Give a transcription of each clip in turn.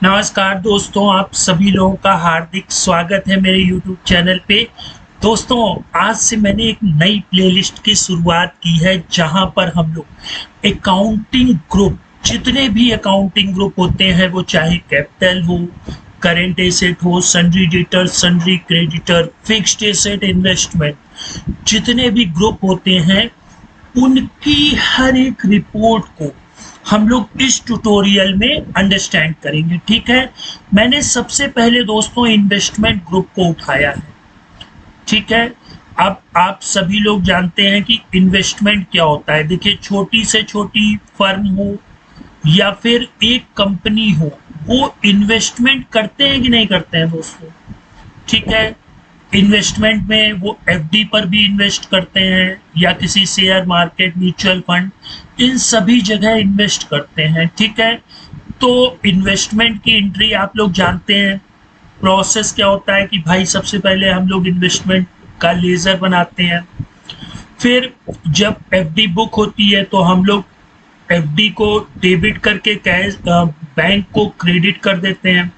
नमस्कार दोस्तों, आप सभी लोगों का हार्दिक स्वागत है मेरे YouTube चैनल पे। दोस्तों, आज से मैंने एक नई प्लेलिस्ट की शुरुआत की है जहां पर हम लोग अकाउंटिंग ग्रुप, जितने भी अकाउंटिंग ग्रुप होते हैं, वो चाहे कैपिटल हो, करेंट एसेट हो, sundry debtor, sundry creditor, fixed asset, investment, जितने भी ग्रुप होते हैं उनकी हर एक रिपोर्ट को हम लोग इस ट्यूटोरियल में अंडरस्टैंड करेंगे। ठीक है, मैंने सबसे पहले दोस्तों इन्वेस्टमेंट ग्रुप को उठाया है। ठीक है, अब आप सभी लोग जानते हैं कि इन्वेस्टमेंट क्या होता है। देखिए, छोटी से छोटी फर्म हो या फिर एक कंपनी हो, वो इन्वेस्टमेंट करते हैं कि नहीं करते हैं दोस्तों। ठीक है, इन्वेस्टमेंट में वो एफडी पर भी इन्वेस्ट करते हैं या किसी शेयर मार्केट, म्यूचुअल फंड, इन सभी जगह इन्वेस्ट करते हैं। ठीक है, तो इन्वेस्टमेंट की एंट्री आप लोग जानते हैं। प्रोसेस क्या होता है कि भाई सबसे पहले हम लोग इन्वेस्टमेंट का लेजर बनाते हैं, फिर जब एफडी बुक होती है तो हम लोग एफडी को डेबिट करके कैश बैंक को क्रेडिट कर देते हैं।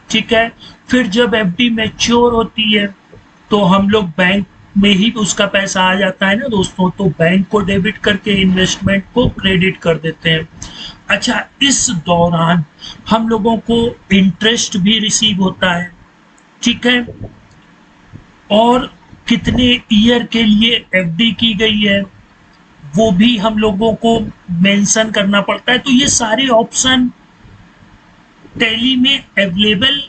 ठीक है, फिर जब एफडी मैच्योर होती है तो हम लोग बैंक में ही उसका पैसा आ जाता है ना दोस्तों, तो बैंक को डेबिट करके इन्वेस्टमेंट को क्रेडिट कर देते हैं। अच्छा, इस दौरान हम लोगों को इंटरेस्ट भी रिसीव होता है। ठीक है, और कितने ईयर के लिए एफडी की गई है वो भी हम लोगों को मेंशन करना पड़ता है। तो ये सारे ऑप्शन टैली में अवेलेबल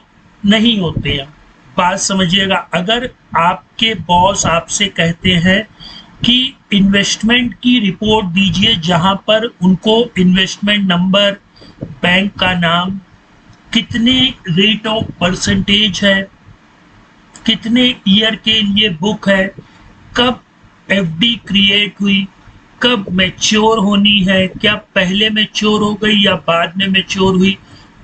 नहीं होते हैं। बात समझिएगा, अगर आपके बॉस आपसे कहते हैं कि इन्वेस्टमेंट की रिपोर्ट दीजिए जहां पर उनको इन्वेस्टमेंट नंबर, बैंक का नाम, कितने रेट ऑफ परसेंटेज है, कितने ईयर के लिए बुक है, कब एफडी क्रिएट हुई, कब मैच्योर होनी है, क्या पहले मैच्योर हो गई या बाद में मैच्योर हुई,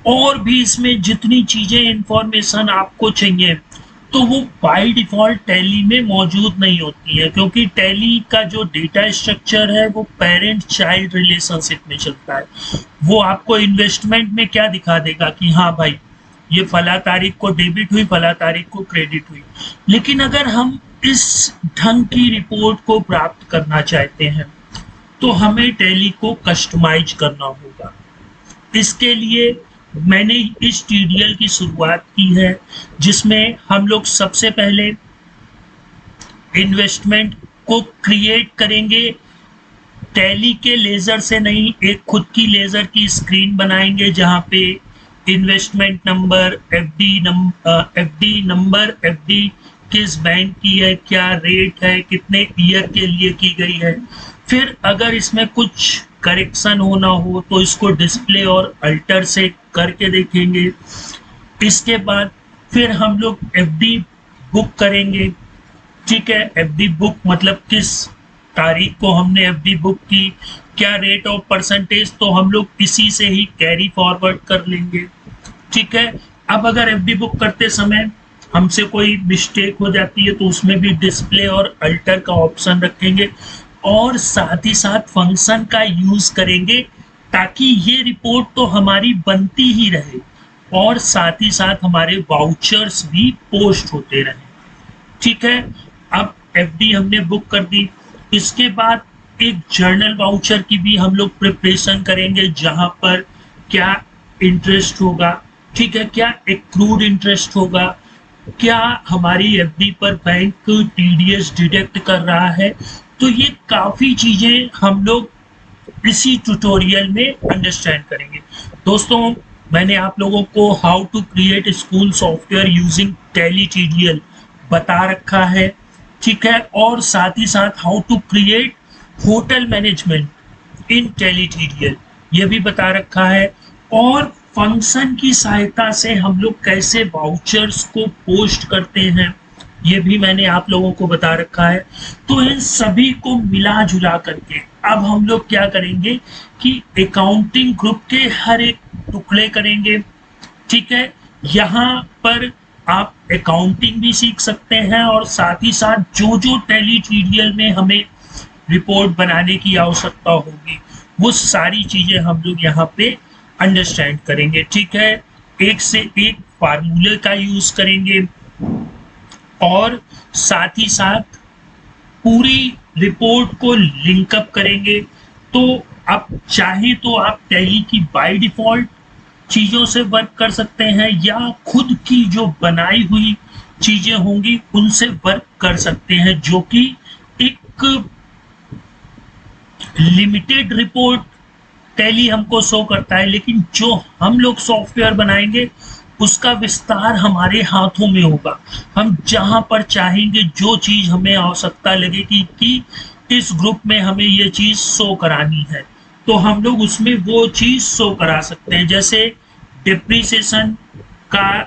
और भी इसमें जितनी चीजें इंफॉर्मेशन आपको चाहिए, तो वो बाय डिफॉल्ट टैली में मौजूद नहीं होती है, क्योंकि टैली का जो डेटा स्ट्रक्चर है वो पेरेंट चाइल्ड रिलेशनशिप में चलता है। वो आपको इन्वेस्टमेंट में क्या दिखा देगा कि हाँ भाई, ये फला तारीख को डेबिट हुई, फला तारीख को क्रेडिट हुई। लेकिन अगर हम इस ढंग की रिपोर्ट को प्राप्त करना चाहते हैं तो हमें टैली को कस्टमाइज करना होगा। इसके लिए मैंने इस ट्यूटोरियल की शुरुआत की है जिसमें हम लोग सबसे पहले इन्वेस्टमेंट को क्रिएट करेंगे। टैली के लेजर से नहीं, एक खुद की लेजर की स्क्रीन बनाएंगे जहां पे investment number, FD number, FD किस बैंक की है, क्या रेट है, कितने ईयर के लिए की गई है। फिर अगर इसमें कुछ करेक्शन होना हो तो इसको डिस्प्ले और अल्टर से करके देखेंगे। इसके बाद फिर हम लोग एफडी बुक करेंगे। ठीक है, एफडी बुक मतलब किस तारीख को हमने एफडी बुक की, क्या रेट ऑफ परसेंटेज, तो हम लोग इसी से ही कैरी फॉरवर्ड कर लेंगे। ठीक है, अब अगर एफडी बुक करते समय हमसे कोई मिस्टेक हो जाती है तो उसमें भी डिस्प्ले और अल्टर का ऑप्शन रखेंगे, और साथ ही साथ फंक्शन का यूज करेंगे ताकि ये रिपोर्ट तो हमारी बनती ही रहे और साथ ही साथ हमारे वाउचर्स भी पोस्ट होते रहे। ठीक है, अब एफडी हमने बुक कर दी। इसके बाद एक जर्नल वाउचर की भी हम लोग प्रिपरेशन करेंगे जहां पर क्या इंटरेस्ट होगा। ठीक है, क्या एक्रूड इंटरेस्ट होगा, क्या हमारी एफडी पर बैंक टीडीएस डिडक्ट कर रहा है। तो ये काफी चीजें हम लोग इसी ट्यूटोरियल में अंडरस्टैंड करेंगे। दोस्तों, मैंने आप लोगों को how to create school software using Tally TDL बता रखा है। ठीक है, और साथ ही साथ how to create hotel management in Tally TDL ये भी बता रखा है, और फंक्शन की सहायता से हम लोग कैसे वाउचर्स को पोस्ट करते हैं ये भी मैंने आप लोगों को बता रखा है। तो इन सभी को मिला जुला करके अब हम लोग क्या करेंगे कि अकाउंटिंग ग्रुप के हर एक टुकड़े करेंगे। ठीक है, यहाँ पर आप अकाउंटिंग भी सीख सकते हैं और साथ ही साथ जो जो टैली ट्यूटोरियल में हमें रिपोर्ट बनाने की आवश्यकता होगी वो सारी चीजें हम लोग यहाँ पे अंडरस्टैंड करेंगे। ठीक है, एक से एक फार्मूले का यूज करेंगे और साथ ही साथ पूरी रिपोर्ट को लिंकअप करेंगे। तो आप चाहे तो आप टैली की बाय डिफॉल्ट चीज़ों से वर्क कर सकते हैं या खुद की जो बनाई हुई चीज़ें होंगी उनसे वर्क कर सकते हैं, जो कि एक लिमिटेड रिपोर्ट टैली हमको शो करता है, लेकिन जो हम लोग सॉफ्टवेयर बनाएंगे उसका विस्तार हमारे हाथों में होगा। हम जहां पर चाहेंगे जो चीज हमें आवश्यकता लगेगी कि इस ग्रुप में हमें ये चीज शो करानी है, तो हम लोग उसमें वो चीज शो करा सकते हैं। जैसे डिप्रिसिएशन का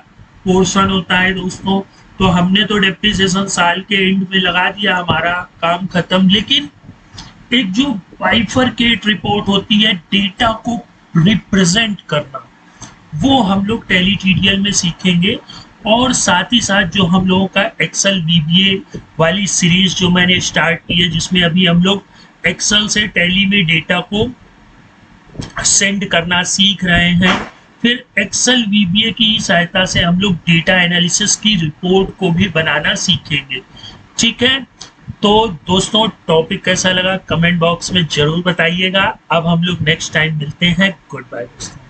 पोर्शन होता है दोस्तों, तो हमने तो डिप्रिसिएशन साल के एंड में लगा दिया, हमारा काम खत्म। लेकिन एक जो बाइफरकेट रिपोर्ट होती है डेटा को रिप्रेजेंट करना, वो हम लोग टैली टीडीएल में सीखेंगे। और साथ ही साथ जो हम लोगों का एक्सेल वीबीए वाली सीरीज जो मैंने स्टार्ट की है, जिसमें अभी हम लोग एक्सेल से टैली में डेटा को सेंड करना सीख रहे हैं, फिर एक्सेल वीबीए की सहायता से हम लोग डेटा एनालिसिस की रिपोर्ट को भी बनाना सीखेंगे। ठीक है, तो दोस्तों टॉपिक कैसा लगा कमेंट बॉक्स में जरूर बताइएगा। अब हम लोग नेक्स्ट टाइम मिलते हैं। गुड बाय दोस्तों।